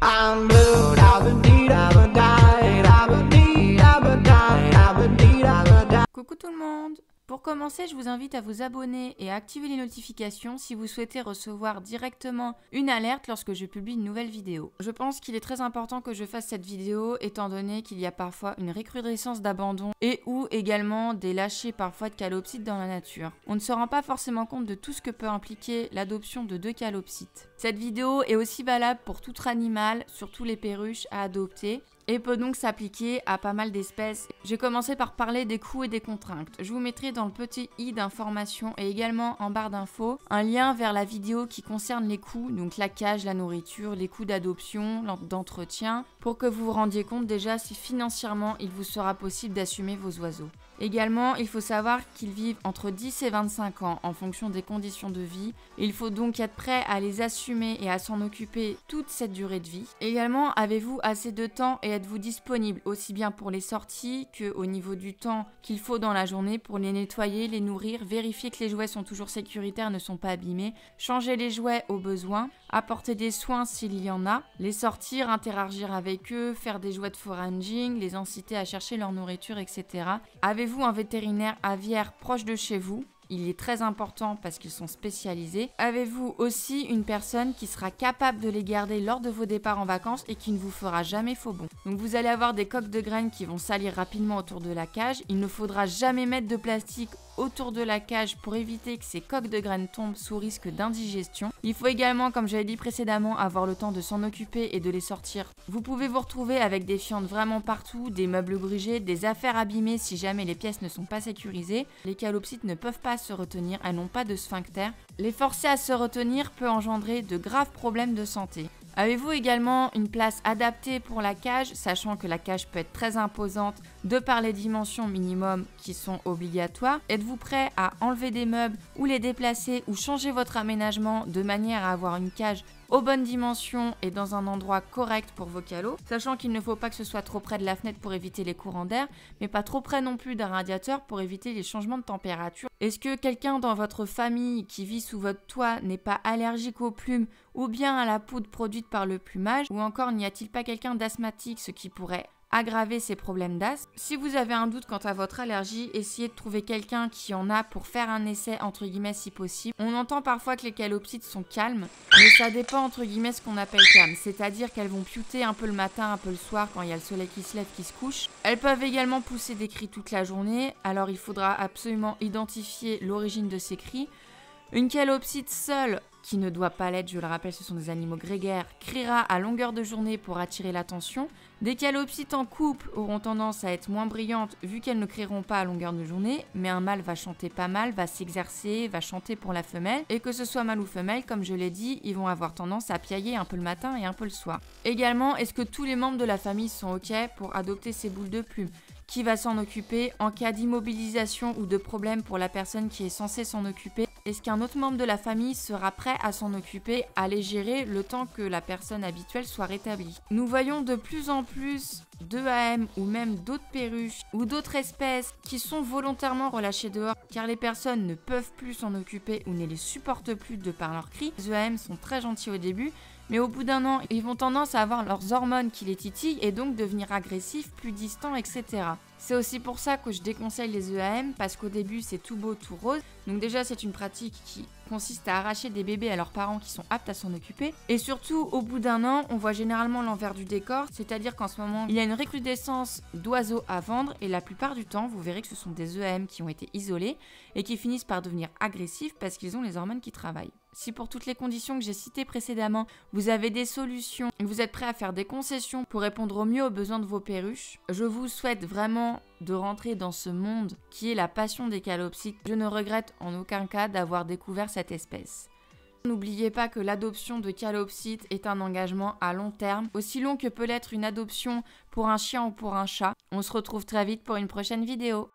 I'm blue, I've been deed, I've been died, I've been deed, I've been died, I've been deed, I've been died. Coucou tout le monde! Pour commencer, je vous invite à vous abonner et à activer les notifications si vous souhaitez recevoir directement une alerte lorsque je publie une nouvelle vidéo. Je pense qu'il est très important que je fasse cette vidéo étant donné qu'il y a parfois une recrudescence d'abandon et ou également des lâchers parfois de calopsites dans la nature. On ne se rend pas forcément compte de tout ce que peut impliquer l'adoption de 2 calopsites. Cette vidéo est aussi valable pour tout animal, surtout les perruches, à adopter, et peut donc s'appliquer à pas mal d'espèces. J'ai commencé par parler des coûts et des contraintes. Je vous mettrai dans le petit i d'information et également en barre d'infos un lien vers la vidéo qui concerne les coûts, donc la cage, la nourriture, les coûts d'adoption, d'entretien, pour que vous vous rendiez compte déjà si financièrement il vous sera possible d'assumer vos oiseaux. Également, il faut savoir qu'ils vivent entre 10 et 25 ans en fonction des conditions de vie. Il faut donc être prêt à les assumer et à s'en occuper toute cette durée de vie. Également, avez-vous assez de temps et êtes-vous disponible aussi bien pour les sorties qu'au niveau du temps qu'il faut dans la journée pour les nettoyer, les nourrir, vérifier que les jouets sont toujours sécuritaires, ne sont pas abîmés, changer les jouets au besoin, apporter des soins s'il y en a, les sortir, interagir avec eux, faire des jouets de foraging, les inciter à chercher leur nourriture, etc. Avez-vous un vétérinaire aviaire proche de chez vous ? Il est très important parce qu'ils sont spécialisés. Avez-vous aussi une personne qui sera capable de les garder lors de vos départs en vacances et qui ne vous fera jamais faux bond. Donc vous allez avoir des coques de graines qui vont salir rapidement autour de la cage. Il ne faudra jamais mettre de plastique autour de la cage pour éviter que ces coques de graines tombent sous risque d'indigestion. Il faut également, comme j'avais dit précédemment, avoir le temps de s'en occuper et de les sortir. Vous pouvez vous retrouver avec des fientes vraiment partout, des meubles grugés, des affaires abîmées si jamais les pièces ne sont pas sécurisées. Les calopsites ne peuvent pas se retenir, elles n'ont pas de sphincter. Les forcer à se retenir peut engendrer de graves problèmes de santé. Avez-vous également une place adaptée pour la cage, sachant que la cage peut être très imposante de par les dimensions minimum qui sont obligatoires? Êtes-vous prêt à enlever des meubles ou les déplacer ou changer votre aménagement de manière à avoir une cage aux bonnes dimensions et dans un endroit correct pour vos calots, sachant qu'il ne faut pas que ce soit trop près de la fenêtre pour éviter les courants d'air, mais pas trop près non plus d'un radiateur pour éviter les changements de température. Est-ce que quelqu'un dans votre famille qui vit sous votre toit n'est pas allergique aux plumes ou bien à la poudre produite par le plumage, ou encore n'y a-t-il pas quelqu'un d'asthmatique, ce qui pourrait aggraver ces problèmes d'asthme? Si vous avez un doute quant à votre allergie, essayez de trouver quelqu'un qui en a pour faire un essai entre guillemets si possible. On entend parfois que les calopsites sont calmes, mais ça dépend entre guillemets ce qu'on appelle calme, c'est-à-dire qu'elles vont piouter un peu le matin, un peu le soir quand il y a le soleil qui se lève, qui se couche. Elles peuvent également pousser des cris toute la journée, alors il faudra absolument identifier l'origine de ces cris. Une calopsite seule, qui ne doit pas l'être, je le rappelle, ce sont des animaux grégaires, criera à longueur de journée pour attirer l'attention. Des calopsites en couple auront tendance à être moins brillantes vu qu'elles ne crieront pas à longueur de journée, mais un mâle va chanter pas mal, va s'exercer, va chanter pour la femelle, et que ce soit mâle ou femelle, comme je l'ai dit, ils vont avoir tendance à piailler un peu le matin et un peu le soir. Également, est-ce que tous les membres de la famille sont ok pour adopter ces boules de plumes ? Qui va s'en occuper en cas d'immobilisation ou de problème pour la personne qui est censée s'en occuper? Est-ce qu'un autre membre de la famille sera prêt à s'en occuper, à les gérer le temps que la personne habituelle soit rétablie? Nous voyons de plus en plus d'EAM ou même d'autres perruches ou d'autres espèces qui sont volontairement relâchées dehors car les personnes ne peuvent plus s'en occuper ou ne les supportent plus de par leurs cris. Les EAM sont très gentils au début, mais au bout d'un an, ils vont tendance à avoir leurs hormones qui les titillent et donc devenir agressifs, plus distants, etc. C'est aussi pour ça que je déconseille les EAM, parce qu'au début c'est tout beau, tout rose. Donc déjà c'est une pratique qui consiste à arracher des bébés à leurs parents qui sont aptes à s'en occuper. Et surtout, au bout d'un an, on voit généralement l'envers du décor, c'est-à-dire qu'en ce moment, il y a une recrudescence d'oiseaux à vendre et la plupart du temps, vous verrez que ce sont des EAM qui ont été isolés et qui finissent par devenir agressifs parce qu'ils ont les hormones qui travaillent. Si pour toutes les conditions que j'ai citées précédemment, vous avez des solutions, vous êtes prêt à faire des concessions pour répondre au mieux aux besoins de vos perruches, je vous souhaite vraiment de rentrer dans ce monde qui est la passion des calopsites. Je ne regrette en aucun cas d'avoir découvert cette espèce. N'oubliez pas que l'adoption de calopsites est un engagement à long terme, aussi long que peut l'être une adoption pour un chien ou pour un chat. On se retrouve très vite pour une prochaine vidéo.